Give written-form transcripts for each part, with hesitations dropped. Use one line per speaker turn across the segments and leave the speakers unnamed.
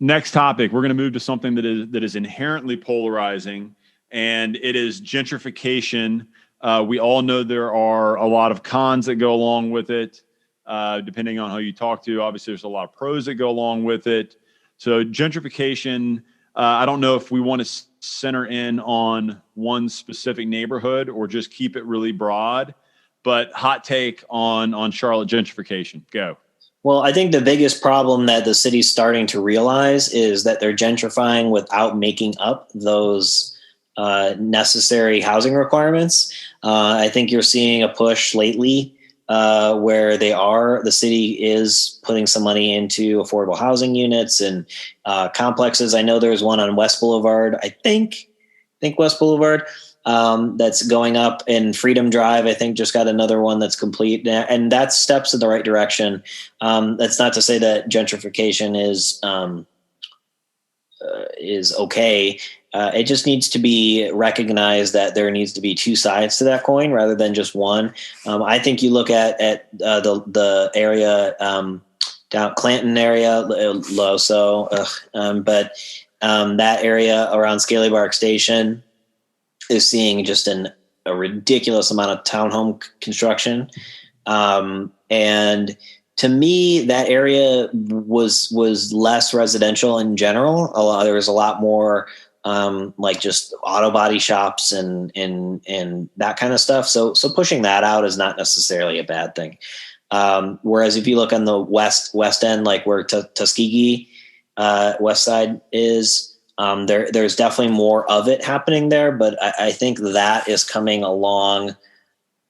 next topic, we're going to move to something that is inherently polarizing, and it is gentrification. We all know there are a lot of cons that go along with it, depending on who you talk to. Obviously, there's a lot of pros that go along with it. So gentrification, I don't know if we want to center in on one specific neighborhood or just keep it really broad, but hot take on Charlotte gentrification. Go.
Well, I think the biggest problem that the city's starting to realize is that they're gentrifying without making up those necessary housing requirements. I think you're seeing a push lately where the city is putting some money into affordable housing units and complexes. I know there's one on West Boulevard, I think West Boulevard, that's going up, in Freedom Drive, I think, just got another one that's complete, and that's steps in the right direction. That's not to say that gentrification is okay. It just needs to be recognized that there needs to be two sides to that coin rather than just one. I think you look at the area down Clanton area, Loso, but that area around Scaly Bark Station is seeing just a ridiculous amount of townhome construction. And to me, that area was less residential in general. There was a lot more like just auto body shops and that kind of stuff. So pushing that out is not necessarily a bad thing. Whereas if you look on the west end, like where Tuskegee west side is, there's definitely more of it happening there, but I think that is coming along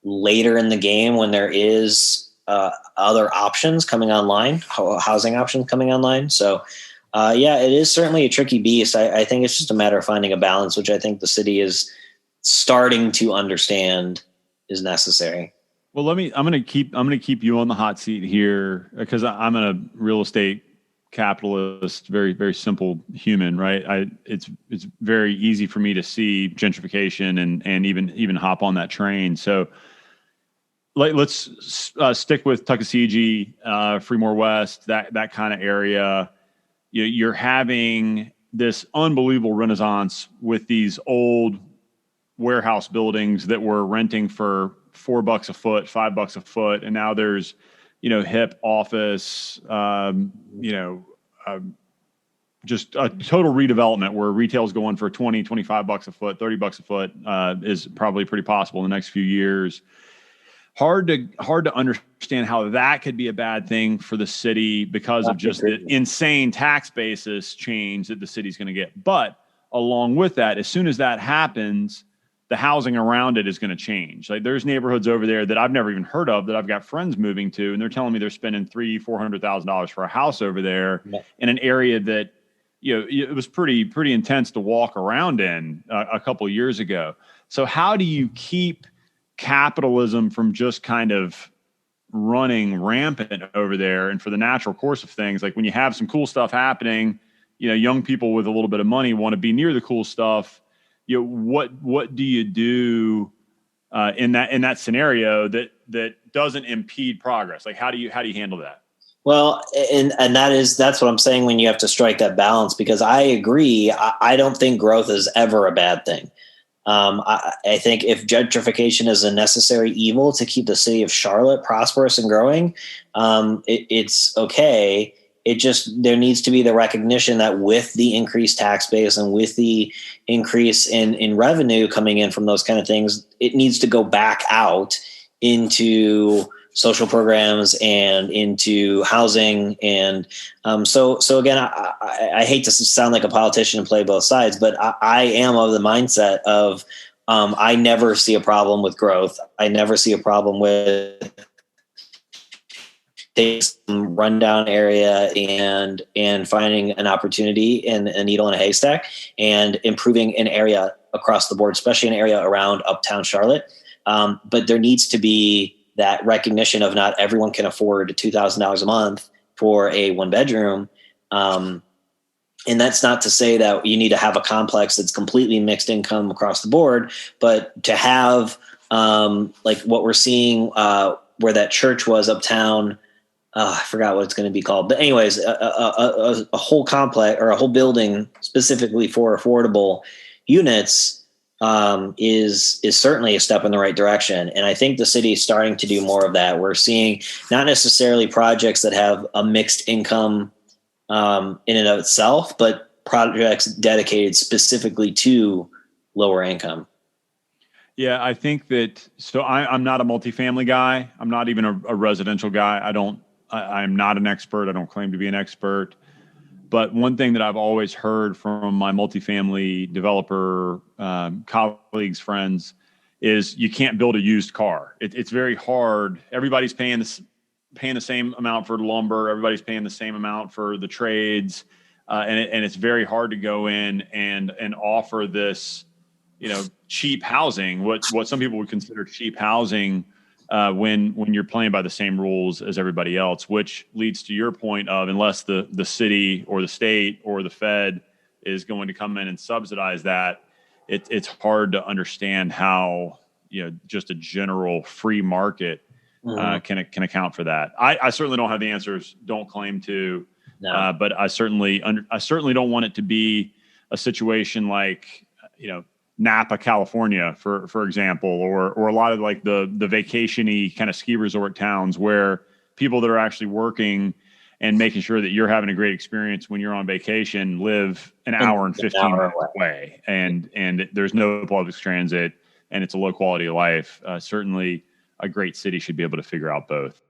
later in the game when there is other options coming online, housing options coming online. So it is certainly a tricky beast. I think it's just a matter of finding a balance, which I think the city is starting to understand is necessary.
Well, I'm going to keep you on the hot seat here because I'm a real estate capitalist, very, very simple human, right? It's very easy for me to see gentrification and even hop on that train. So let's stick with Tuckasegee, Fremore West, that kind of area. You're having this unbelievable renaissance with these old warehouse buildings that were renting for $4 a foot, $5 a foot, and now there's hip office, just a total redevelopment where retail is going for $20, $25 a foot, $30 a foot is probably pretty possible in the next few years. Hard to understand how that could be a bad thing for the city because of just the insane tax basis change that the city's going to get. But along with that, as soon as that happens, the housing around it is going to change. Like there's neighborhoods over there that I've never even heard of that I've got friends moving to, and they're telling me they're spending $300,000-$400,000 for a house over there in an area that it was pretty intense to walk around in a couple of years ago. So how do you keep capitalism from just kind of running rampant over there, and for the natural course of things, like when you have some cool stuff happening, young people with a little bit of money want to be near the cool stuff. What do you do in that scenario that doesn't impede progress? Like how do you handle that?
Well, and that's what I'm saying when you have to strike that balance, because I agree. I don't think growth is ever a bad thing. I think if gentrification is a necessary evil to keep the city of Charlotte prosperous and growing, it's okay. There needs to be the recognition that with the increased tax base and with the increase in revenue coming in from those kind of things, it needs to go back out into social programs and into housing. And so again, I hate to sound like a politician and play both sides, but I am of the mindset of I never see a problem with growth. I never see a problem with take some rundown area and finding an opportunity in a needle in a haystack and improving an area across the board, especially an area around uptown Charlotte. But there needs to be that recognition of not everyone can afford $2,000 a month for a one bedroom. And that's not to say that you need to have a complex that's completely mixed income across the board, but to have like what we're seeing where that church was uptown I forgot what it's going to be called, but anyways, a whole complex or a whole building specifically for affordable units is certainly a step in the right direction. And I think the city is starting to do more of that. We're seeing not necessarily projects that have a mixed income in and of itself, but projects dedicated specifically to lower income.
Yeah, I think that. So I'm not a multifamily guy. I'm not even a residential guy. I'm not an expert. I don't claim to be an expert. But one thing that I've always heard from my multifamily developer colleagues, friends, is you can't build a used car. It's very hard. Everybody's paying the same amount for lumber. Everybody's paying the same amount for the trades, and it's very hard to go in and offer this, cheap housing. What some people would consider cheap housing when you're playing by the same rules as everybody else, which leads to your point of, unless the city or the state or the Fed is going to come in and subsidize that, it's hard to understand how, just a general free market can account for that. I certainly don't have the answers. Don't claim to,
No.
but I certainly don't want it to be a situation like, Napa, California, for example, or a lot of like the vacation-y kind of ski resort towns where people that are actually working and making sure that you're having a great experience when you're on vacation live an hour and 15 minutes away, and there's no public transit, and it's a low quality of life. Certainly a great city should be able to figure out both.